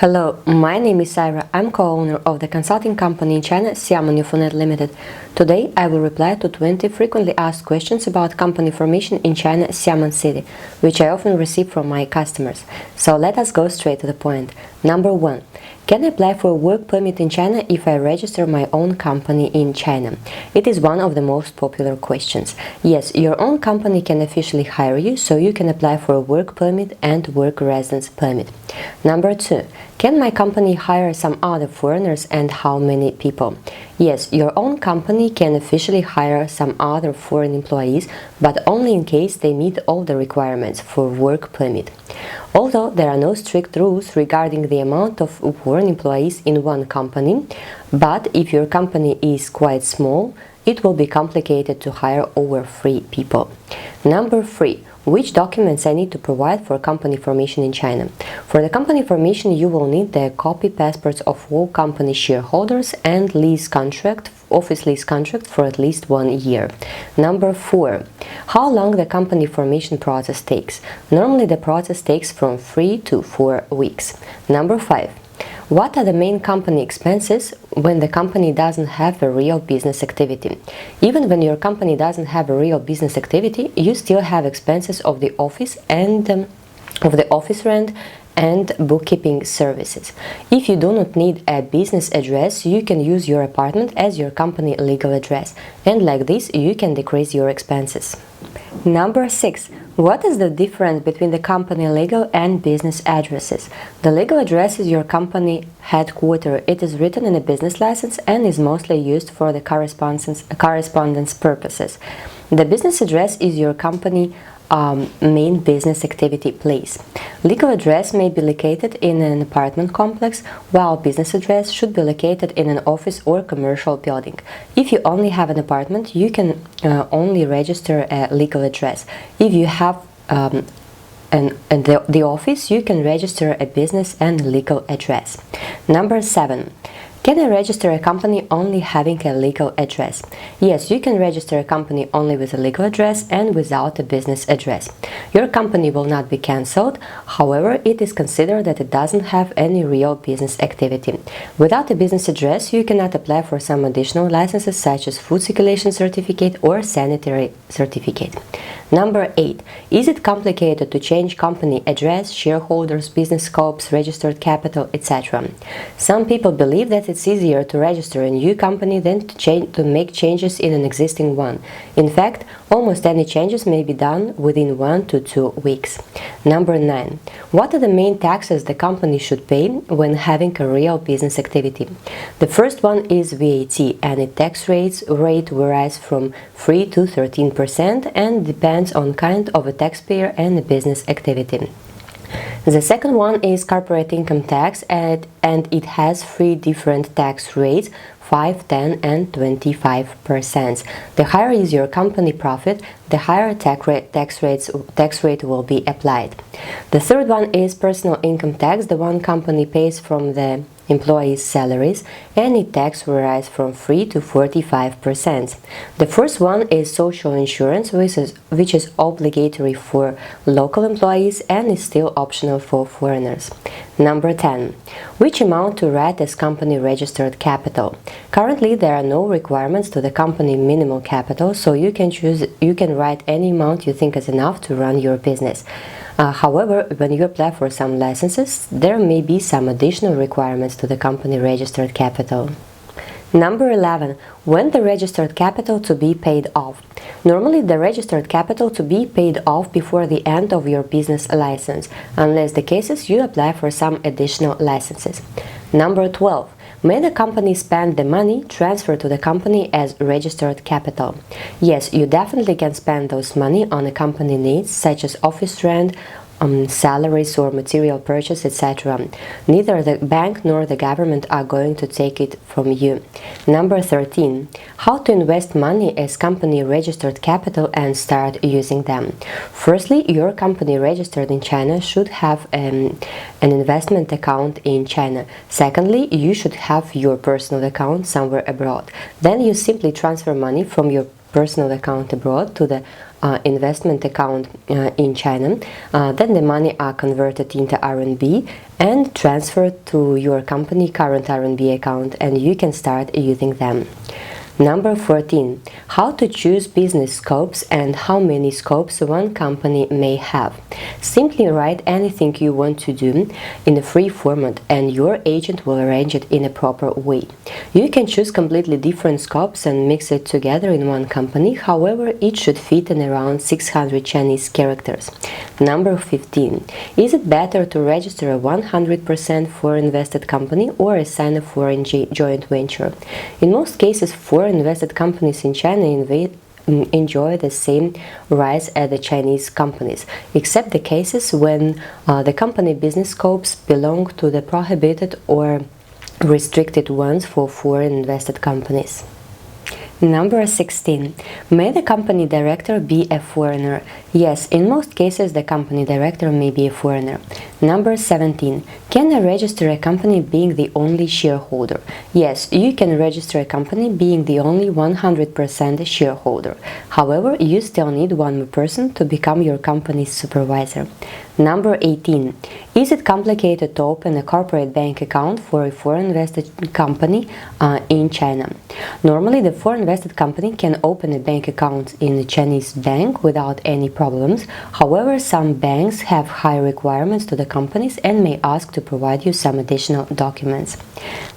Hello, my name is Ira. I'm co-owner of the consulting company in China, Xiamen Limited. Today, I will reply to 20 frequently asked questions about company formation in China, Xiamen City, which I often receive from my customers. So let us go straight to the point. Number 1. Can I apply for a work permit in China if I register my own company in China? It is one of the most popular questions. Yes, your own company can officially hire you, so you can apply for a work permit and work residence permit. Number 2. Can my company hire some other foreigners and how many people? Yes, your own company can officially hire some other foreign employees, but only in case they meet all the requirements for work permit. Although there are no strict rules regarding the amount of foreign employees in one company, but if your company is quite small, it will be complicated to hire over 3 people. Number 3. Which documents I need to provide for company formation in China? For the company formation, you will need the copy passports of all company shareholders and office lease contract for at least 1 year. Number 4. How long the company formation process takes? Normally the process takes from 3 to 4 weeks. Number 5. What are the main company expenses when the company doesn't have a real business activity? Even when your company doesn't have a real business activity, you still have expenses of the office rent and bookkeeping services. If you do not need a business address, you can use your apartment as your company legal address, and like this you can decrease your expenses. Number 6. What is the difference between the company legal and business addresses? The legal address is your company headquarters. It is written in a business license and is mostly used for the correspondence purposes. The business address is your company main business activity place. Legal address may be located in an apartment complex, while business address should be located in an office or commercial building. If you only have an apartment, you can only register a legal address. If you have the office, you can register a business and legal address. Number 7. Can I register a company only having a legal address? Yes, you can register a company only with a legal address and without a business address. Your company will not be cancelled, however, it is considered that it doesn't have any real business activity. Without a business address, you cannot apply for some additional licenses such as food circulation certificate or sanitary certificate. Number 8. Is it complicated to change company address, shareholders, business scopes, registered capital, etc.? Some people believe that it's easier to register a new company than to make changes in an existing one. In fact, almost any changes may be done within 1 to 2 weeks. Number 9. What are the main taxes the company should pay when having a real business activity? The first one is VAT, and its tax rate varies from 3 to 13% and depends on kind of a taxpayer and a business activity. The second one is corporate income tax, and it has 3 different tax rates: 5, 10 and 25%. The higher is your company profit, the higher tax rate will be applied. The third one is personal income tax, the one company pays from the employees' salaries, and its tax varies from 3 to 45%. The first one is social insurance, which is obligatory for local employees and is still optional for foreigners. Number 10. Which amount to write as company registered capital? Currently, there are no requirements to the company minimal capital, so you can write any amount you think is enough to run your business. However, when you apply for some licenses, there may be some additional requirements to the company registered capital. Number 11. When the registered capital to be paid off? Normally, the registered capital to be paid off before the end of your business license, unless the cases you apply for some additional licenses. Number 12. May the company spend the money transferred to the company as registered capital? Yes, you definitely can spend those money on the company needs, such as office rent, salaries or material purchase, etc. Neither the bank nor the government are going to take it from you. Number 13. How to invest money as company registered capital and start using them? Firstly, your company registered in China should have an investment account in China. Secondly, you should have your personal account somewhere abroad. Then you simply transfer money from your personal account abroad to the investment account in China, then the money are converted into RMB and transferred to your company current RMB account, and you can start using them. Number 14. How to choose business scopes and how many scopes one company may have. Simply write anything you want to do in a free format and your agent will arrange it in a proper way. You can choose completely different scopes and mix it together in one company, however, it should fit in around 600 Chinese characters. Number 15. Is it better to register a 100% foreign invested company or assign a foreign joint venture? In most cases, foreign invested companies in China enjoy the same rights as the Chinese companies, except the cases when the company business scopes belong to the prohibited or restricted ones for foreign invested companies. Number 16. May the company director be a foreigner? Yes, in most cases the company director may be a foreigner. Number 17. Can I register a company being the only shareholder? Yes, you can register a company being the only 100% shareholder. However, you still need one more person to become your company's supervisor. Number 18. Is it complicated to open a corporate bank account for a foreign invested company in China? Normally, the foreign invested company can open a bank account in a Chinese bank without any problems. However, some banks have high requirements to the companies and may ask to provide you some additional documents.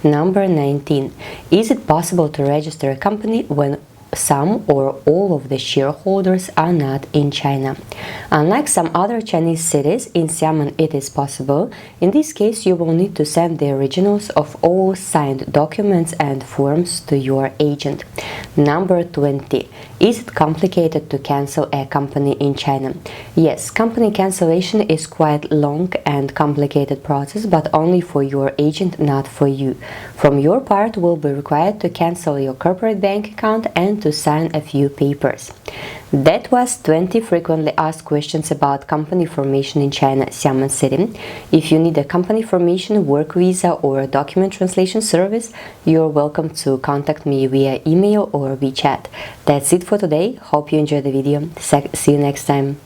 Number 19. Is it possible to register a company when some or all of the shareholders are not in China? Unlike some other Chinese cities, in Xiamen it is possible. In this case, you will need to send the originals of all signed documents and forms to your agent. Number 20. Is it complicated to cancel a company in China? Yes, company cancellation is quite long and complicated process, but only for your agent, not for you. From your part, will be required to cancel your corporate bank account and to sign a few papers. That was 20 frequently asked questions about company formation in China, Xiamen City. If you need a company formation, work visa or a document translation service, you're welcome to contact me via email or WeChat. That's it for today. Hope you enjoyed the video. See you next time.